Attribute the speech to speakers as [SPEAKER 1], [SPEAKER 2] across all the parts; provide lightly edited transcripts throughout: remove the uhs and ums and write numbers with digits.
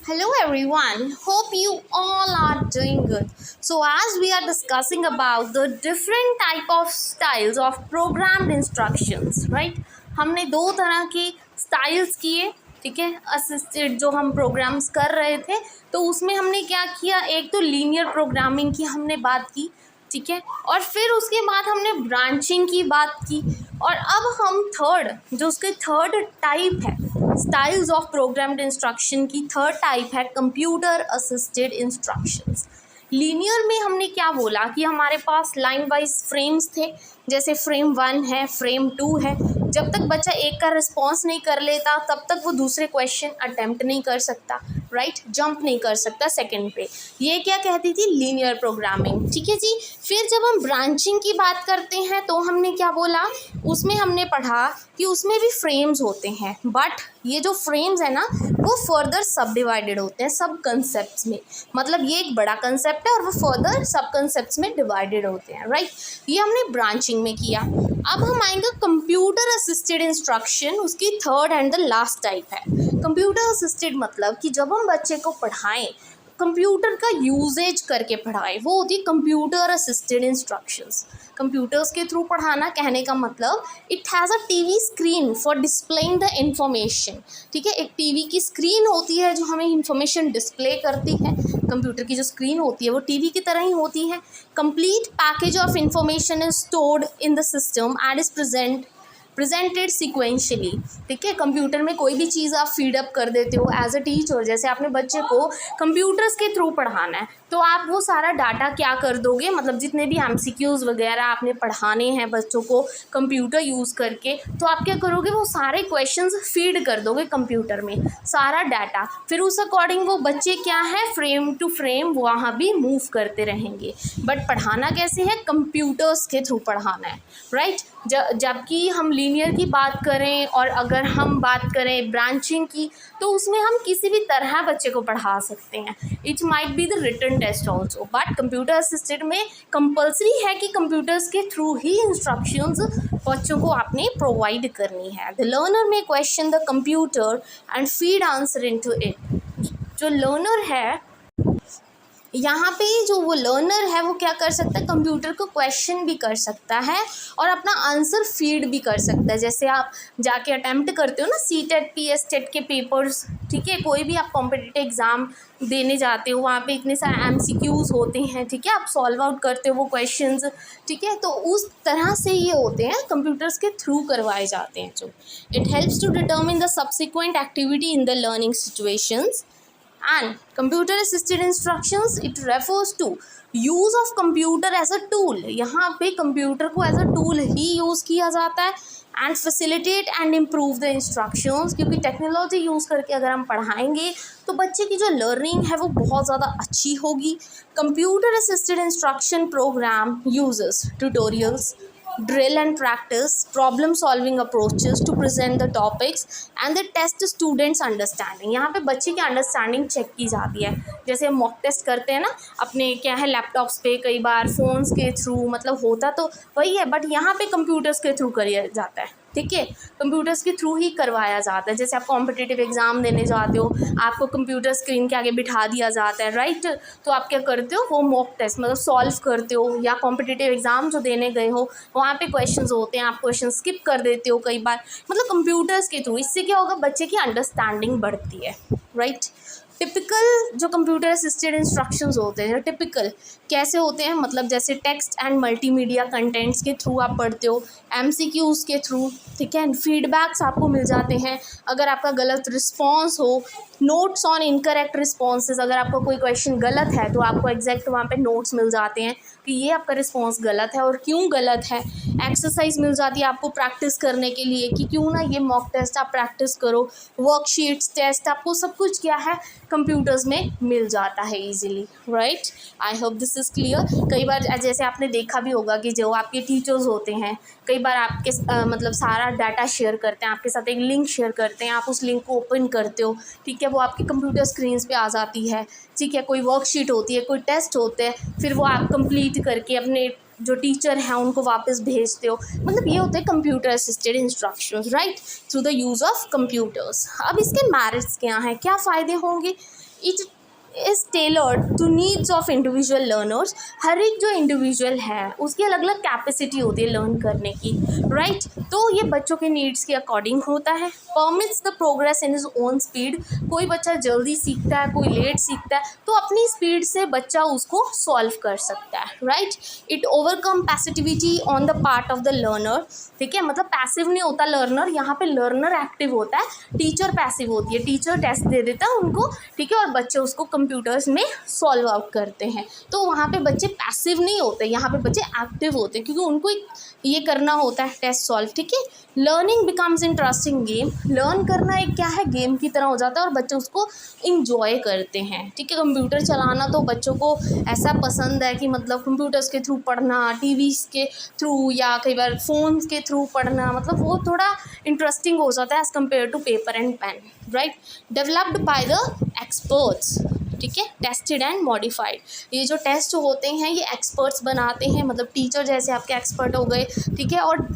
[SPEAKER 1] Hello everyone, hope you all are doing good. So as we are discussing about the different type of styles of programmed instructions, right? हमने दो तरह की styles किए, ठीक है, assisted जो हम प्रोग्राम्स कर रहे थे, तो उसमें हमने क्या किया, एक तो लीनियर प्रोग्रामिंग की हमने बात की, ठीक है, और फिर उसके बाद हमने ब्रांचिंग की बात की, और अब हम थर्ड जो उसके थर्ड टाइप है स्टाइल्स ऑफ प्रोग्राम्ड इंस्ट्रक्शन की थर्ड टाइप है कंप्यूटर असिस्टेड इंस्ट्रक्शंस। लीनियर में हमने क्या बोला कि हमारे पास लाइन वाइज फ्रेम्स थे, जैसे फ्रेम 1 है, फ्रेम 2 है। जब तक बच्चा एक का रिस्पॉन्स नहीं कर लेता तब तक वो दूसरे क्वेश्चन अटेम्प्ट नहीं कर सकता, राइट, जंप नहीं कर सकता सेकंड पे। ये क्या कहती थी, लीनियर प्रोग्रामिंग, ठीक है जी। फिर जब हम ब्रांचिंग की बात करते हैं तो हमने क्या बोला, उसमें हमने पढ़ा कि उसमें भी फ्रेम्स होते हैं, बट ये जो फ्रेम्स है ना वो फर्दर सब डिवाइडेड होते हैं सब कंसेप्ट्स में। मतलब ये एक बड़ा कंसेप्ट है और वो फर्दर सब कंसेप्ट्स में डिवाइडेड होते हैं, राइट। ये हमने ब्रांचिंग में किया। अब हम आएंगे कंप्यूटर असिस्टेड इंस्ट्रक्शन, उसकी third and the last type है। कंप्यूटर असिस्टेड मतलब कि जब हम बच्चे को पढ़ाएं, कंप्यूटर का यूजेज करके पढ़ाएं, वो होती है कंप्यूटर असिस्टेड इंस्ट्रक्शंस। कंप्यूटर्स के थ्रू पढ़ाना, कहने का मतलब it has a TV screen for displaying the information, ठीक है। एक टीवी की स्क्रीन होती है जो हमें इंफॉर्मेशन डिस्प्ले करती है। कंप्यूटर की जो स्क्रीन होती है वो टीवी की तरह ही होती है। Complete package of information is stored in the system and is presented sequentially, ठीक है। कंप्यूटर में कोई भी चीज़ आप फीडअप कर देते हो एज अ टीचर, जैसे आपने बच्चे को कंप्यूटर्स के थ्रू पढ़ाना है तो आप वो सारा डाटा क्या कर दोगे, मतलब जितने भी एमसीक्यूज़ वगैरह आपने पढ़ाने हैं बच्चों को कंप्यूटर यूज़ करके, तो आप क्या करोगे, वो सारे क्वेश्चंस फीड कर दोगे कंप्यूटर में, सारा डाटा। फिर उस अकॉर्डिंग वो बच्चे क्या है, फ्रेम टू फ्रेम वहाँ भी मूव करते रहेंगे। बट पढ़ाना कैसे है, कंप्यूटर्स के थ्रू पढ़ाना है, राइट। जबकि हम लीनियर की बात करें और अगर हम बात करें ब्रांचिंग की, तो उसमें हम किसी भी तरह बच्चे को पढ़ा सकते हैं। It might be the written test also, but computer assisted में कंपल्सरी है कि कंप्यूटर्स के थ्रू ही इंस्ट्रक्शंस बच्चों को आपने प्रोवाइड करनी है। द लर्नर में question the computer and feed answer into it. जो लर्नर है यहाँ पे, जो वो लर्नर है वो क्या कर सकता है, कंप्यूटर को क्वेश्चन भी कर सकता है और अपना आंसर फीड भी कर सकता है। जैसे आप जाके अटैम्प्ट करते हो ना सीटेट पीएसटेट के पेपर्स, ठीक है, कोई भी आप कॉम्पिटिटिव एग्ज़ाम देने जाते हो, वहाँ पे इतने सारे एमसीक्यूज़ होते हैं, ठीक है, आप सॉल्व आउट करते हो वो क्वेश्चंस, ठीक है। तो उस तरह से ये होते हैं, कंप्यूटर्स के थ्रू करवाए जाते हैं। जो it helps to determine the subsequent activity in the learning situations. And computer assisted instructions, it refers to use of computer as a tool। यहाँ पे कंप्यूटर को एज अ टूल ही यूज़ किया जाता है। And facilitate and improve the instructions, क्योंकि technology use करके अगर हम पढ़ाएंगे तो बच्चे की जो लर्निंग है वो बहुत ज़्यादा अच्छी होगी। Computer assisted instruction program uses tutorials, drill and practice, problem solving approaches to present the topics and they test students understanding। यहाँ पे बच्चे की अंडरस्टैंडिंग चेक की जाती है। जैसे मॉक टेस्ट करते हैं ना अपने, क्या है, लैपटॉप्स पे, कई बार फ़ोन्स के थ्रू, मतलब होता तो वही है बट यहाँ पे कंप्यूटर्स के थ्रू किया जाता है, ठीक है, कंप्यूटर्स के थ्रू ही करवाया जाता है। जैसे आप कॉम्पिटिटिव एग्ज़ाम देने जाते हो, आपको कंप्यूटर स्क्रीन के आगे बिठा दिया जाता है, राइट, तो आप क्या करते हो, वो मॉक टेस्ट मतलब सॉल्व करते हो, या कॉम्पिटिटिव एग्ज़ाम जो देने गए हो वहाँ पे क्वेश्चंस होते हैं, आप क्वेश्चन स्किप कर देते हो कई बार, मतलब कंप्यूटर्स के थ्रू। इससे क्या होगा, बच्चे की अंडरस्टैंडिंग बढ़ती है, राइट। टिपिकल जो कंप्यूटर असिस्टेड इंस्ट्रक्शंस होते हैं, टिपिकल कैसे होते हैं, मतलब जैसे टेक्स्ट एंड मल्टीमीडिया कंटेंट्स के थ्रू आप पढ़ते हो, एमसीक्यूज़ के थ्रू, ठीक है, फीडबैक्स आपको मिल जाते हैं अगर आपका गलत रिस्पॉन्स हो, नोट्स ऑन इनकरेक्ट रिस्पॉन्सेज, अगर आपका कोई क्वेश्चन गलत है तो आपको एग्जैक्ट वहाँ पे नोट्स मिल जाते हैं कि ये आपका रिस्पॉन्स गलत है और क्यों गलत है। एक्सरसाइज मिल जाती है आपको प्रैक्टिस करने के लिए कि क्यों ना ये मॉक टेस्ट आप प्रैक्टिस करो, वर्कशीट्स, टेस्ट, आपको सब कुछ क्या है कंप्यूटर्स में मिल जाता है easily, right. I hope this is clear. कई बार जैसे आपने देखा भी होगा कि जो आपके टीचर्स होते हैं कई बार आपके मतलब सारा डाटा शेयर करते हैं, आपके साथ एक लिंक शेयर करते हैं, आप उस लिंक को ओपन करते हो, ठीक है, वो आपके कंप्यूटर स्क्रीन्स पे आ जाती है, ठीक है, कोई वर्कशीट होती है, कोई टेस्ट होते हैं, फिर वो आप कंप्लीट करके अपने जो टीचर हैं उनको वापस भेजते हो। मतलब ये होते हैं computer assisted instructions, right, through the use of computers. अब इसके मेरिट्स क्या हैं, क्या फ़ायदे होंगे, it is tailored to needs of individual learners. हर एक जो इंडिविजुअल है उसकी अलग अलग कैपेसिटी होती है लर्न करने की, राइट। तो ये बच्चों के नीड्स के अकॉर्डिंग होता है। Permits the progress in is own speed. कोई बच्चा जल्दी सीखता है, कोई लेट सीखता है, तो अपनी स्पीड से बच्चा उसको सॉल्व कर सकता है, right. It overcome passivity on the part of the learner. ठीक है, मतलब पैसिव नहीं होता लर्नर, यहाँ पे लर्नर एक्टिव होता है, टीचर पैसिव होती है। टीचर टेस्ट दे देता है उनको, ठीक है, और बच्चे उसको कंप्यूटर्स में सॉल्व आउट करते हैं। तो वहाँ पे बच्चे पैसिव नहीं होते, यहाँ पे बच्चे एक्टिव होते हैं, क्योंकि उनको ये करना होता है टेस्ट सॉल्व। ठीक है, learning becomes interesting game. Learn करना एक क्या है, गेम की तरह हो जाता है और बच्चे उसको इंजॉय करते हैं। ठीक है, कंप्यूटर चलाना तो बच्चों को ऐसा पसंद है कि मतलब कंप्यूटर्स के थ्रू पढ़ना, टीवीज़ के थ्रू या कई बार फ़ोन्स के थ्रू पढ़ना, मतलब वो थोड़ा इंटरेस्टिंग हो जाता है as compare to paper and pen, right. Developed by the experts. ठीक है, टेस्टेड एंड मॉडिफाइड। ये जो टेस्ट होते हैं ये एक्सपर्ट्स बनाते हैं, मतलब टीचर जैसे आपके एक्सपर्ट हो गए, ठीक है, और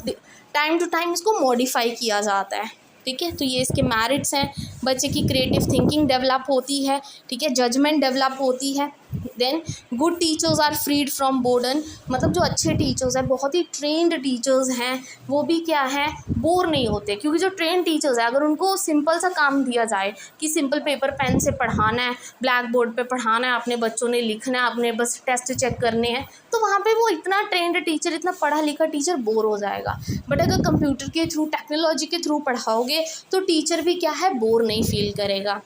[SPEAKER 1] टाइम टू टाइम इसको मॉडिफाई किया जाता है। ठीक है, तो ये इसके मेरिट्स हैं। बच्चे की क्रिएटिव थिंकिंग डेवलप होती है, ठीक है, जजमेंट डेवलप होती है। Then good teachers are freed from burden. मतलब जो अच्छे टीचर्स हैं, बहुत ही ट्रेंड टीचर्स हैं, वो भी क्या है, बोर नहीं होते। क्योंकि जो ट्रेंड टीचर्स हैं, अगर उनको सिंपल सा काम दिया जाए कि सिंपल पेपर पेन से पढ़ाना है, ब्लैक बोर्ड पे पढ़ाना है, अपने बच्चों ने लिखना है, अपने बस टेस्ट चेक करने हैं, तो वहाँ पे वो इतना ट्रेंड टीचर, इतना पढ़ा लिखा टीचर बोर हो जाएगा। बट अगर कंप्यूटर के थ्रू, टेक्नोलॉजी के थ्रू पढ़ाओगे तो टीचर भी क्या है, बोर नहीं फील करेगा।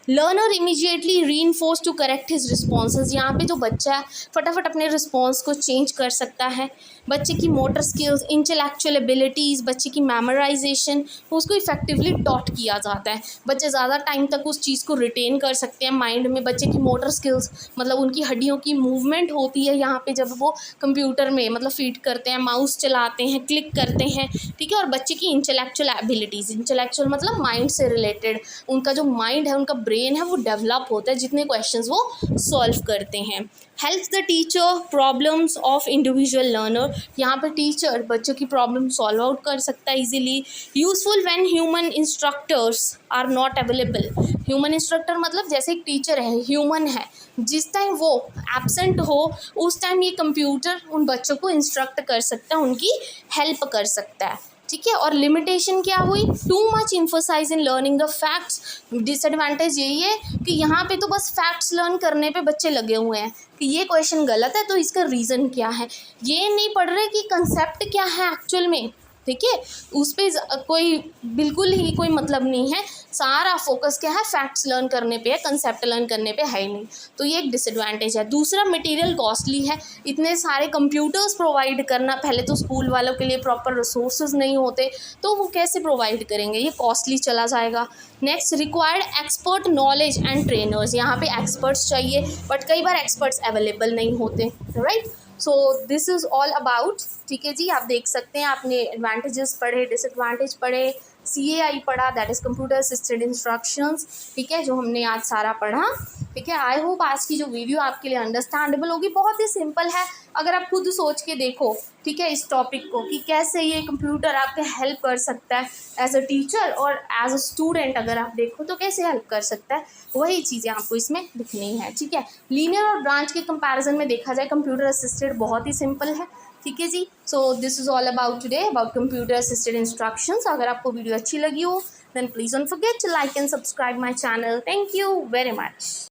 [SPEAKER 1] Learner immediately reinforce to correct his responses. यहाँ पे जो बच्चा है फटाफट अपने रिस्पॉन्स को चेंज कर सकता है। बच्चे की मोटर स्किल्स, इंटेलेक्चुअल एबिलिटीज़, बच्चे की मेमोराइजेशन, उसको इफेक्टिवली टॉट किया जाता है। बच्चे ज़्यादा टाइम तक उस चीज़ को रिटेन कर सकते हैं माइंड में। बच्चे की मोटर स्किल्स, मतलब उनकी हड्डियों की मूवमेंट होती है यहाँ पे जब वो कंप्यूटर में मतलब फीड करते हैं, माउस चलाते हैं, क्लिक करते हैं, ठीक है। और बच्चे की इंटेलेक्चुअल एबिलिटीज़, इंटेलेक्चुअल मतलब माइंड से रिलेटेड, उनका जो माइंड है, उनका ब्रेन है, वो डेवलप होता है जितने क्वेश्चंस वो सॉल्व करते हैं। Helps the teacher problems of individual learner. यहाँ पर टीचर बच्चों की प्रॉब्लम सॉल्व आउट कर सकता है easily. Useful when human instructors are not available. Human instructor मतलब जैसे एक टीचर है, ह्यूमन है, जिस टाइम वो एब्सेंट हो उस टाइम ये कंप्यूटर उन बच्चों को इंस्ट्रक्ट कर सकता है, उनकी हेल्प कर सकता है। ठीक है, और लिमिटेशन क्या हुई, too much emphasise in learning the facts. Disadvantage यही है कि यहाँ पे तो बस फैक्ट्स लर्न करने पे बच्चे लगे हुए हैं कि ये क्वेश्चन गलत है तो इसका रीज़न क्या है, ये नहीं पढ़ रहे कि कंसेप्ट क्या है एक्चुअल में। ठीक है, उस पर कोई बिल्कुल ही कोई मतलब नहीं है, सारा फोकस क्या है, फैक्ट्स लर्न करने पे है, कंसेप्ट लर्न करने पे है ही नहीं। तो ये एक डिसएडवांटेज है। दूसरा, मटेरियल कॉस्टली है। इतने सारे कंप्यूटर्स प्रोवाइड करना, पहले तो स्कूल वालों के लिए प्रॉपर रिसोर्सेज नहीं होते तो वो कैसे प्रोवाइड करेंगे, ये कॉस्टली चला जाएगा। Next, required expert knowledge and trainers. यहाँ पे एक्सपर्ट्स चाहिए बट कई बार एक्सपर्ट्स अवेलेबल नहीं होते, right. So this is all about. ठीक है जी, आप देख सकते हैं, आपने एडवांटेजेस पढ़े, डिसएडवांटेज पढ़े, CAI पढ़ा, that is computer assisted instructions. ठीक है, जो हमने आज सारा पढ़ा। ठीक है, आई होप आज की जो वीडियो आपके लिए अंडरस्टैंडेबल होगी। बहुत ही सिंपल है, अगर आप खुद सोच के देखो, ठीक है, इस टॉपिक को कि कैसे ये कंप्यूटर आपके हेल्प कर सकता है एज अ टीचर और एज अ स्टूडेंट, अगर आप देखो तो कैसे हेल्प कर सकता है, वही चीज़ें आपको इसमें दिखनी है। ठीक है, लीनियर और ब्रांच के कंपैरिजन में देखा जाए कंप्यूटर असिस्टेड बहुत ही सिंपल है। ठीक है जी, so this is all about today about computer assisted instructions. अगर आपको वीडियो अच्छी लगी हो then please don't forget to like and subscribe my channel. Thank you very much.